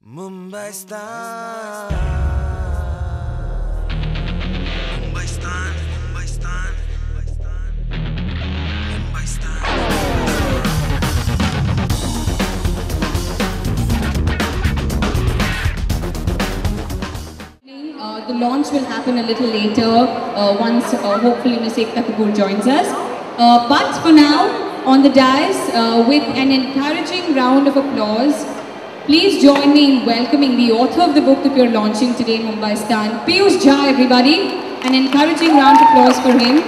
Mumbai Stan, Mumbai Stan, Mumbai Stan, Mumbai Stan, Mumbai Stan. The launch will happen a little later once hopefully Ms. Ekta Kapoor joins us. But for now, on the dais, with an encouraging round of applause, please join me in welcoming the author of the book that we are launching today, Mumbai Stan, Piyush Jha, everybody. An encouraging round of applause for him.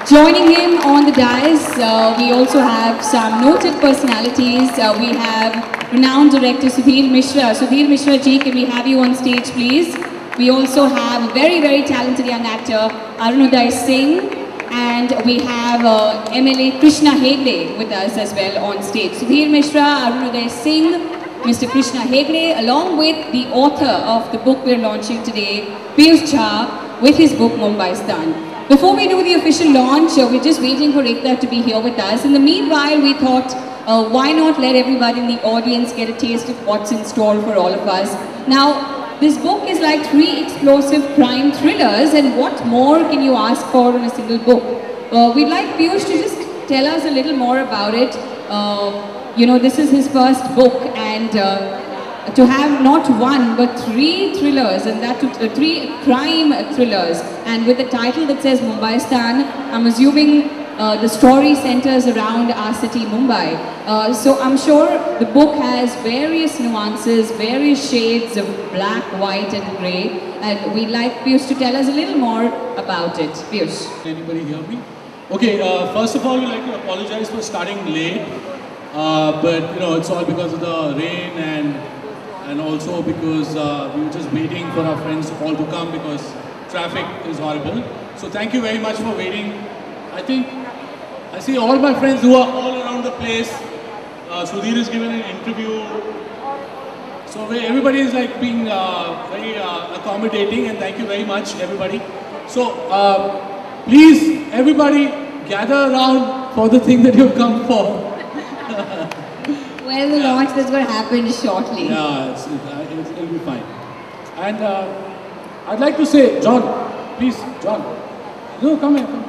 Joining him on the dais, we also have some noted personalities. We have renowned director Sudhir Mishra. Sudhir Mishra ji, can we have you on stage, please? We also have a very, very talented young actor, Arunoday Singh. And we have MLA Krishna Hegde with us as well on stage. Sudhir Mishra, Arunoday Singh, Mr. Krishna Hegde, along with the author of the book we're launching today, Piyush Jha, with his book Mumbai Stan. Before we do the official launch, we're just waiting for Ekta to be here with us. In the meanwhile, we thought, why not let everybody in the audience get a taste of what's in store for all of us. Now, this book is like 3 explosive crime thrillers, and what more can you ask for in a single book? We'd like Piyush to just tell us a little more about it. You know, this is his first book, and to have not 1 but 3 thrillers, and that to 3 crime thrillers, and with a title that says Mumbai Stan, I'm assuming the story centers around our city, Mumbai. So I'm sure the book has various nuances, various shades of black, white and grey, and we'd like Piyush to tell us a little more about it. Piyush. Anybody hear me? Okay, first of all, we'd like to apologize for starting late, but you know, it's all because of the rain and also because we were just waiting for our friends all to come because traffic is horrible. So thank you very much for waiting. I see all my friends who are all around the place. Sudhir has given an interview. So everybody is like being very accommodating, and thank you very much, everybody. So please, everybody, gather around for the thing that you've come for. Well, the launch that's going to happen shortly. Yeah, it'll be fine. And I'd like to say, John, please, John. No, come here. Come.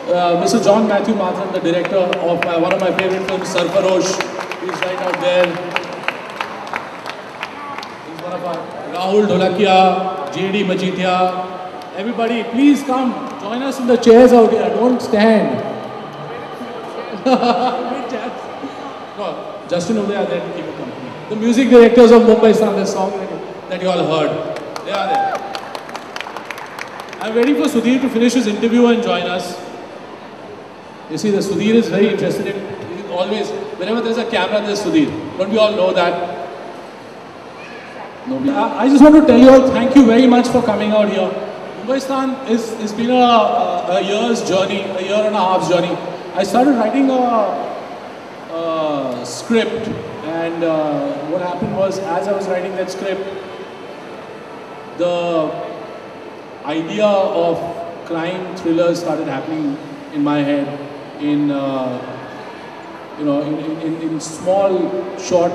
Mr. John Matthew Mathan, the director of one of my favorite films, Sarfarosh. He's right out there. He's one of our Rahul Dholakia, J.D. Majithia. Everybody, please come. Join us in the chairs out here. Don't stand. No, Justin over there to keep it company. The music directors of Mumbai Stan, the song that you all heard. They are there. I'm waiting for Sudhir to finish his interview and join us. You see, the Sudhir is very interested in, always, whenever there's a camera, there's Sudhir. Don't we all know that? No, I just want to tell you all, thank you very much for coming out here. Mumbai Stan it's been a year's journey, a year and a half's journey. I started writing a script, and what happened was, as I was writing that script, the idea of crime thrillers started happening in my head in in small, short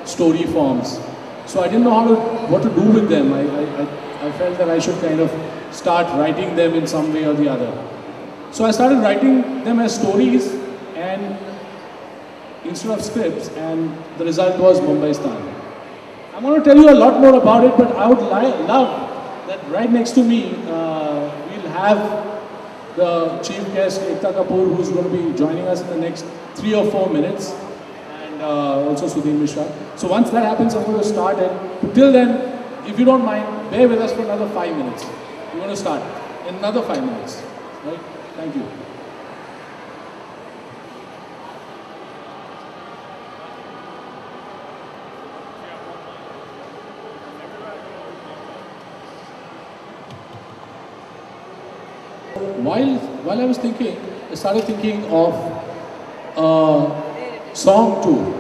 story forms. So I didn't know what to do with them. I felt that I should kind of start writing them in some way or the other. So I started writing them as stories and instead of scripts, and the result was Mumbai Stan. I'm going to tell you a lot more about it, but I would love that right next to me we'll have the chief guest Ekta Kapoor, who's going to be joining us in the next 3 or 4 minutes, and also Sudhir Mishra. So once that happens, I'm going to start, and till then, if you don't mind, bear with us for another 5 minutes. We're going to start in another 5 minutes. Right? Thank you. While I was thinking, I started thinking of song too.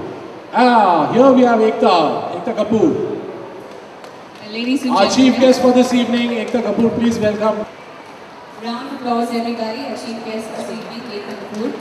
Here we have Ekta Kapoor. Ladies and Our gentlemen, chief guest for this evening, Ekta Kapoor, please welcome. round of applause everybody. Our chief guest this evening, Ekta Kapoor.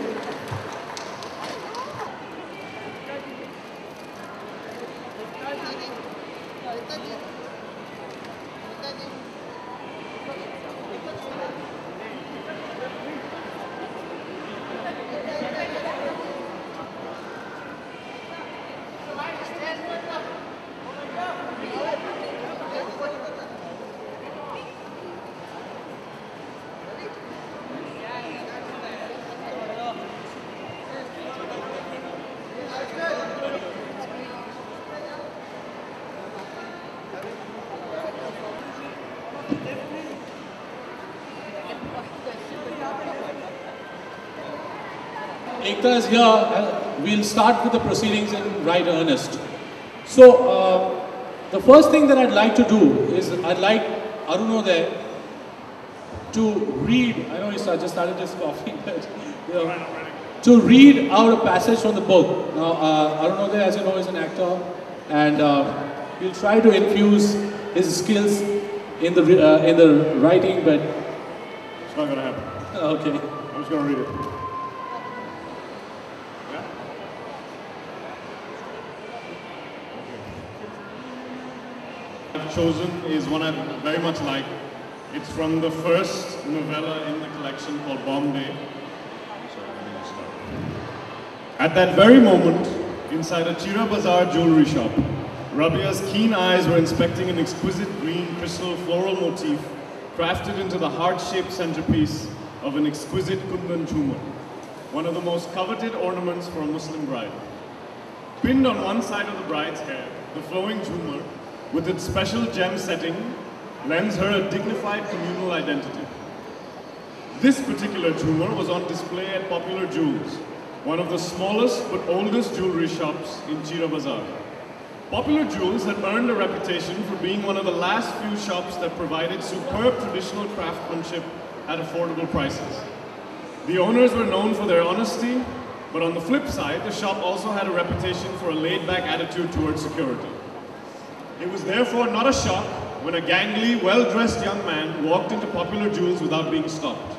Ekta is here, we'll start with the proceedings in right earnest. So, the first thing that I'd like to do is I'd like Arunodaya to read, I know he just started his coffee, but to read out a passage from the book. Now, Arunodaya, as you know, is an actor, and he'll try to infuse his skills in the writing, but It's not going to happen. okay. I'm just going to read it. I've chosen is one I very much like. It's from the first novella in the collection called Bombay. At that very moment, inside a Chira Bazaar jewelry shop, Rabia's keen eyes were inspecting an exquisite green crystal floral motif crafted into the heart-shaped centerpiece of an exquisite Kundan Jhumar, one of the most coveted ornaments for a Muslim bride. Pinned on one side of the bride's hair, the flowing Jhumar, with its special gem setting, lends her a dignified communal identity. This particular Jhumar was on display at Popular Jewels, one of the smallest but oldest jewelry shops in Chira Bazaar. Popular Jewels had earned a reputation for being one of the last few shops that provided superb traditional craftsmanship at affordable prices. The owners were known for their honesty, but on the flip side, the shop also had a reputation for a laid-back attitude towards security. It was therefore not a shock when a gangly, well-dressed young man walked into Popular Jewels without being stopped.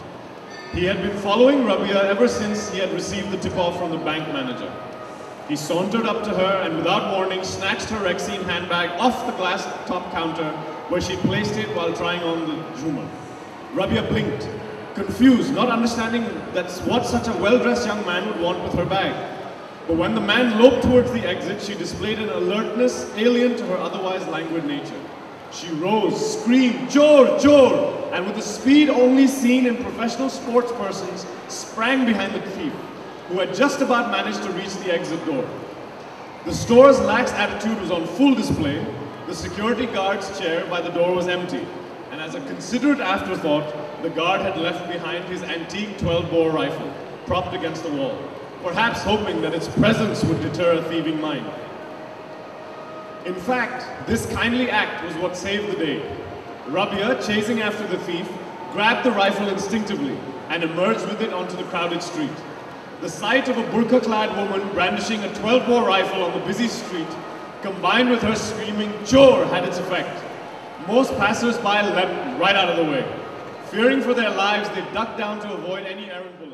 He had been following Rabia ever since he had received the tip-off from the bank manager. He sauntered up to her and without warning snatched her Rexine handbag off the glass top counter where she placed it while trying on the Jhumar. Rabia blinked, confused, not understanding that's what such a well-dressed young man would want with her bag. But when the man loped towards the exit, she displayed an alertness alien to her otherwise languid nature. She rose, screamed, "Jor, Jor!" and with a speed only seen in professional sports persons, sprang behind the thief, who had just about managed to reach the exit door. The store's lax attitude was on full display. The security guard's chair by the door was empty, and as a considerate afterthought, the guard had left behind his antique 12-bore rifle, propped against the wall, perhaps hoping that its presence would deter a thieving mind. In fact, this kindly act was what saved the day. Rabia, chasing after the thief, grabbed the rifle instinctively and emerged with it onto the crowded street. The sight of a burqa-clad woman brandishing a 12-bore rifle on the busy street, combined with her screaming, "Chor," had its effect. Most passers-by leapt right out of the way. Fearing for their lives, they ducked down to avoid any errand bullets.